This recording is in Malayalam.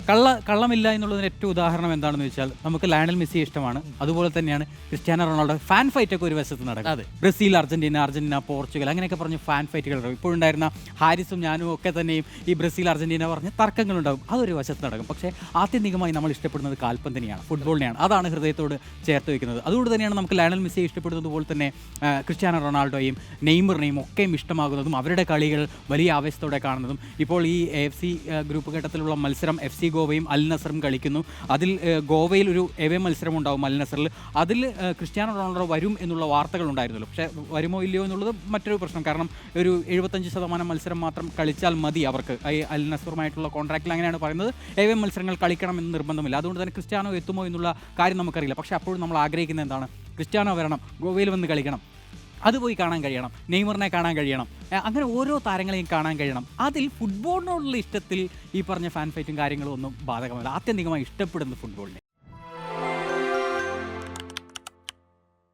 കള്ളമില്ല എന്നുള്ളതിന് ഏറ്റവും ഉദാഹരണം എന്താണെന്ന് വെച്ചാൽ നമുക്ക് ലയണൽ മെസ്സിയെ ഇഷ്ടമാണ്, അതുപോലെ തന്നെയാണ് ക്രിസ്ത്യാനോ റൊണാൾഡോ. ഫാൻ ഫൈറ്റ് ഒക്കെ ഒരു വശത്ത് നടക്കും. ബ്രസീൽ, അർജന്റീന, പോർച്ചുഗൽ അങ്ങനെയൊക്കെ പറഞ്ഞ് ഫാൻ ഫൈറ്റുകൾ ഉണ്ടാകും. ഇപ്പോഴുണ്ടായിരുന്ന ഹാരിസും ഞാനും ഒക്കെ തന്നെയും ഈ ബ്രസീൽ അർജന്റീന പറഞ്ഞ് തർക്കങ്ങളുണ്ടാകും. അതൊരു വശത്ത് നടക്കും. പക്ഷേ ആത്യന്തികമായി നമ്മൾ ഇഷ്ടപ്പെടുന്നത് കാൽപന്തിനെയാണ്, ഫുട്ബോളിനെയാണ്. അതാണ് ഹൃദയത്തോട് ചേർത്ത് വയ്ക്കുന്നത്. അതുകൊണ്ട് തന്നെയാണ് നമുക്ക് ലയണൽ മെസ്സിയെ ഇഷ്ടപ്പെടുന്നത് പോലെ തന്നെ ക്രിസ്ത്യാനോ റൊണാൾഡോയും നെയ്മറിനെയും ഒക്കെയും ഇഷ്ടമാകുന്നതും അവരുടെ കളികൾ വലിയ ആവേശത്തോടെ കാണുന്നതും. ഇപ്പോൾ ഈ AFC ഗ്രൂപ്പ് ഘട്ടത്തിലുള്ള മത്സരം FC ഗോവയും അൽ നസറും കളിക്കുന്നു. അതിൽ ഗോവയിൽ ഒരു എവേ മത്സരം ഉണ്ടാവും അൽ നസറിൽ. അതിൽ ക്രിസ്ത്യാനോ റൊണാൾഡോ വരും എന്നുള്ള വാർത്തകൾ ഉണ്ടായിരുന്നല്ലോ. പക്ഷേ വരുമോ ഇല്ലയോ എന്നുള്ളത് മറ്റൊരു പ്രശ്നം. കാരണം ഒരു 75% മത്സരം മാത്രം കളിച്ചാൽ മതി അവർക്ക്. ഈ അൽ നസറുമായിട്ടുള്ള കോൺട്രാക്റ്റിൽ അങ്ങനെയാണ് പറയുന്നത്. എവേ മത്സരങ്ങൾ കളിക്കണം എന്ന് നിർബന്ധമില്ല. അതുകൊണ്ട് തന്നെ ക്രിസ്ത്യാനോ എത്തുമോ എന്നുള്ള കാര്യം നമുക്കറിയില്ല. പക്ഷേ അപ്പോഴും നമ്മൾ ആഗ്രഹിക്കുന്നത് എന്താണ്? ക്രിസ്ത്യാനോ വരണം, ഗോവയിൽ വന്ന് കളിക്കണം, അത് പോയി കാണാൻ കഴിയണം, നെയ്മറിനെ കാണാൻ കഴിയണം, അങ്ങനെ ഓരോ താരങ്ങളെയും കാണാൻ കഴിയണം. അതിൽ ഫുട്ബോളിനോടുള്ള ഇഷ്ടത്തിൽ ഈ പറഞ്ഞ ഫാൻ ഫൈറ്റും കാര്യങ്ങളും ഒന്നും ബാധകമല്ല. ആത്യന്തികമായി ഇഷ്ടപ്പെടുന്ന ഫുട്ബോളിനെ